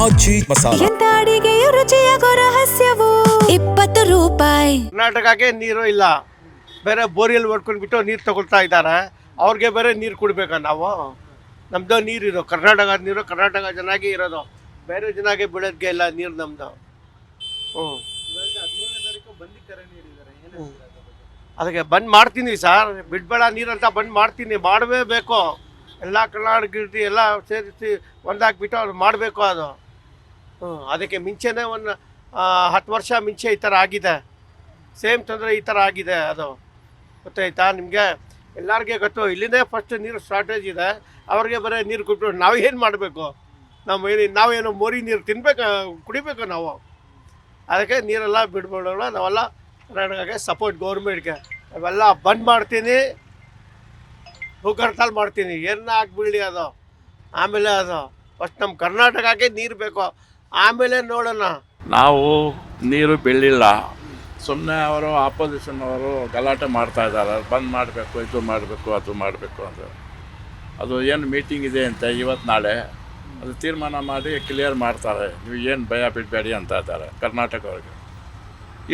ಆಚಿ ಮಸಾಲ. ಎಂತ ಅಡಿಗೆಯ ರುಚಿಯಾಗೋ ರಹಸ್ಯವು 20 ರೂಪಾಯಿ. ಕರ್ನಾಟಕಕ್ಕೆ ನೀರು ಇಲ್ಲ, ಬೇರೆ ಬೋರಿಯಲ್ಲಿ ಹೊಡ್ಕೊಂಡ್ಬಿಟ್ಟು ನೀರು ತಗೊಳ್ತಾ ಇದ್ದಾರೆ. ಅವ್ರಿಗೆ ಬೇರೆ ನೀರು ಕುಡಿಬೇಕಾ ನಾವು? ನಮ್ಮದು ನೀರಿರೋ ಕರ್ನಾಟಕ ನೀರು ಕರ್ನಾಟಕ ಚೆನ್ನಾಗಿ ಇರೋದು, ಬೇರೆ ಚೆನ್ನಾಗಿ ಬಿಡೋದಕ್ಕೆ ಇಲ್ಲ ನೀರು ನಮ್ಮದು. ಅದಕ್ಕೆ ಬಂದ್ ಮಾಡ್ತೀನಿ ಸರ್, ಬಿಡ್ಬೇಡ ನೀರಂತ ಬಂದ್ ಮಾಡ್ತೀನಿ, ಮಾಡಬೇಕು. ಎಲ್ಲ ಕರ್ನಾಟಕ ಎಲ್ಲ ಸೇರಿಸಿ ಒಂದಾಕ್ಬಿಟ್ಟು ಅವ್ರು ಮಾಡಬೇಕು ಅದು. ಅದಕ್ಕೆ ಮುಂಚೆನೇ ಒಂದು 10 ವರ್ಷ ಮುಂಚೆ ಈ ಥರ ಆಗಿದೆ, ಸೇಮ್ ತೊಂದರೆ ಈ ಥರ ಆಗಿದೆ. ಅದು ಗೊತ್ತಾಯ್ತಾ ನಿಮಗೆ? ಎಲ್ಲರಿಗೆ ಗೊತ್ತು. ಇಲ್ಲಿಂದೇ ಫಸ್ಟ್ ನೀರು ಶಾರ್ಟೇಜ್ ಇದೆ, ಅವ್ರಿಗೆ ಬರೀ ನೀರು ಕೊಟ್ಟು ನಾವೇನು ಮಾಡಬೇಕು? ನಾವೇನು ಮೋರಿ ನೀರು ತಿನ್ಬೇಕು, ಕುಡಿಬೇಕು ನಾವು. ಅದಕ್ಕೆ ನೀರೆಲ್ಲ ಬಿಡ್ಬಿಡೋಣ. ನಾವೆಲ್ಲ ಕರ್ನಾಟಕಕ್ಕೆ ಸಪೋರ್ಟ್, ಗೌರ್ಮೆಂಟ್ಗೆ ಅವೆಲ್ಲ ಬಂದ್ ಮಾಡ್ತೀನಿ, ಭೂಕರ್ತಾಲ್ ಮಾಡ್ತೀನಿ, ಏನು ಹಾಕ್ಬಿಡಿ ಅದು. ಆಮೇಲೆ ಅದು ಫಸ್ಟ್ ನಮ್ಮ ಕರ್ನಾಟಕಕ್ಕೆ ನೀರು ಬೇಕು, ಆಮೇಲೆ ನೋಡೋಣ. ನಾವು ನೀರು ಬೆಳಿಲ್ಲ, ಸುಮ್ಮನೆ ಅವರು ಆಪೋಸಿಷನ್ ಅವರು ಗಲಾಟೆ ಮಾಡ್ತಾ ಇದ್ದಾರೆ, ಬಂದ್ ಮಾಡಬೇಕು, ಇದು ಮಾಡಬೇಕು, ಅದು ಮಾಡಬೇಕು ಅಂತ. ಅದು ಏನು ಮೀಟಿಂಗ್ ಇದೆ ಅಂತ ಇವತ್ತು ನಾಳೆ ಅದು ತೀರ್ಮಾನ ಮಾಡಿ ಕ್ಲಿಯರ್ ಮಾಡ್ತಾರೆ. ನೀವು ಏನು ಭಯ ಬಿಡಬೇಡಿ ಅಂತ ಇದ್ದಾರೆ ಕರ್ನಾಟಕವ್ರಿಗೆ.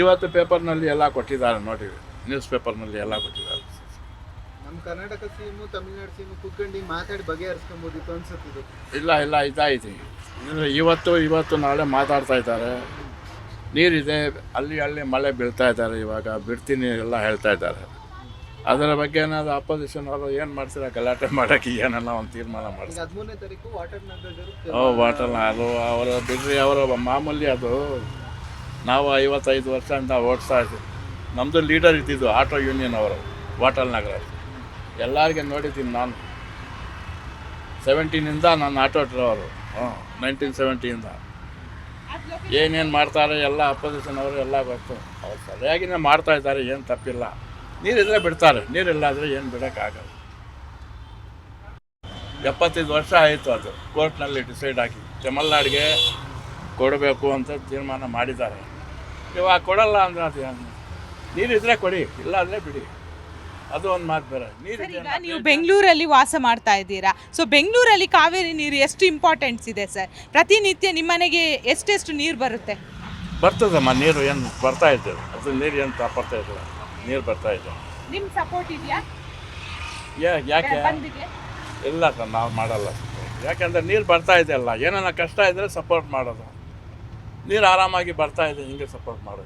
ಇವತ್ತು ಪೇಪರ್ನಲ್ಲಿ ಎಲ್ಲ ಕೊಟ್ಟಿದ್ದಾರೆ ನೋಡಿ, ನ್ಯೂಸ್ ಪೇಪರ್ನಲ್ಲಿ ಎಲ್ಲ ಕೊಟ್ಟಿದ್ದಾರೆ. ನಮ್ಮ ಕರ್ನಾಟಕ ಸಿಎಂ ತಮಿಳ್ನಾಡು ಸಿಎಂ ಕೂತ್ಕೊಂಡು ಮಾತಾಡಿ ಬಗೆಹರಿಸ್ಕೊಬೋದಿತ್ತು ಅನ್ಸುತ್ತಿದ್ದು. ಇಲ್ಲ ಇದಾಯ್ತು. ಇವತ್ತು ನಾಳೆ ಮಾತಾಡ್ತಾ ಇದ್ದಾರೆ. ನೀರಿದೆ, ಅಲ್ಲಿ ಮಳೆ ಬೀಳ್ತಾ ಇದ್ದಾರೆ, ಇವಾಗ ಬಿಡ್ತೀನಿ ಎಲ್ಲ ಹೇಳ್ತಾ ಇದ್ದಾರೆ. ಅದರ ಬಗ್ಗೆ ಏನಾದ್ರು ಅಪೋಸಿಷನ್ ಅವರು ಏನು ಮಾಡ್ತಾರೆ, ಗಲಾಟೆ ಮಾಡೋಕ್ಕೆ ಏನೆಲ್ಲ ಒಂದು ತೀರ್ಮಾನ ಮಾಡ್ತಾರೆ. 13ನೇ ತಾರೀಕು ವಾಟರ್ ಅದು ಅವರ ಬಿಡ್ರಿ, ಅವರ ಮಾಮೂಲಿ. ಅದು ನಾವು 55 ವರ್ಷದಿಂದ ಓಡಿಸ್ತಾ ಇದ್ದೀವಿ. ನಮ್ಮದು ಲೀಡರ್ ಇದ್ದಿದ್ದು ಆಟೋ ಯೂನಿಯನ್ ಅವರು, ವಾಟರ್ ನಗರ. ಎಲ್ಲರಿಗೆ ನೋಡಿದ್ದೀನಿ ನಾನು. 17ಇಂದ ನಾನು ಆಟೋ ಡ್ರೈವರು, 1970ಇಂದ. ಏನೇನು ಮಾಡ್ತಾರೆ ಎಲ್ಲ ಅಪೋಸಿಷನ್ ಅವರು ಎಲ್ಲ ಗೊತ್ತು. ಅವ್ರು ಸರಿಯಾಗಿನೇ ಮಾಡ್ತಾಯಿದ್ದಾರೆ, ಏನು ತಪ್ಪಿಲ್ಲ. ನೀರಿದ್ರೆ ಬಿಡ್ತಾರೆ, ನೀರಿಲ್ಲ ಆದರೆ ಏನು ಬಿಡೋಕ್ಕಾಗಲ್ಲ. 75 ವರ್ಷ ಆಯಿತು ಅದು ಕೋರ್ಟ್ನಲ್ಲಿ ಡಿಸೈಡ್ ಆಗಿ ತಮಿಳ್ನಾಡಿಗೆ ಕೊಡಬೇಕು ಅಂತ ತೀರ್ಮಾನ ಮಾಡಿದ್ದಾರೆ. ಇವಾಗ ಕೊಡಲ್ಲ ಅಂದರೆ ಅದು ನೀರಿದ್ರೆ ಕೊಡಿ, ಇಲ್ಲ ಅಂದರೆ ಬಿಡಿ. ಅದು ಒಂದು ಮಾತು ಬೇರೆ. ಈಗ ನೀವು ಬೆಂಗಳೂರಲ್ಲಿ ವಾಸ ಮಾಡ್ತಾ ಇದ್ದೀರಾ, ಸೊ ಬೆಂಗಳೂರಲ್ಲಿ ಕಾವೇರಿ ನೀರು ಎಷ್ಟು ಇಂಪಾರ್ಟೆನ್ಸ್ ಇದೆ ಸರ್? ಪ್ರತಿನಿತ್ಯ ನಿಮ್ಮ ಮನೆಗೆ ಎಷ್ಟೆಷ್ಟು ನೀರು ಬರುತ್ತೆ? ಬರ್ತದಮ್ಮ, ನೀರು ಏನು ಬರ್ತಾ ಇದ್ದೇವೆ, ಅದು ನೀರು ಏನು ಬರ್ತಾ ಇದ್ದೇವೆ, ನೀರು ಬರ್ತಾ ಇದೆ. ನಿಮ್ಮ ಸಪೋರ್ಟ್ ಇದೆಯಾ? ಯಾಕೆ ಇಲ್ಲ ಸರ್, ನಾವು ಮಾಡಲ್ಲ. ಯಾಕೆಂದರೆ ನೀರು ಬರ್ತಾ ಇದೆಯಲ್ಲ, ಏನಾರ ಕಷ್ಟ ಇದ್ದರೆ ಸಪೋರ್ಟ್ ಮಾಡೋದು. ನೀರು ಆರಾಮಾಗಿ ಬರ್ತಾ ಇದೆ, ಹಿಂಗೆ ಸಪೋರ್ಟ್ ಮಾಡೋದು.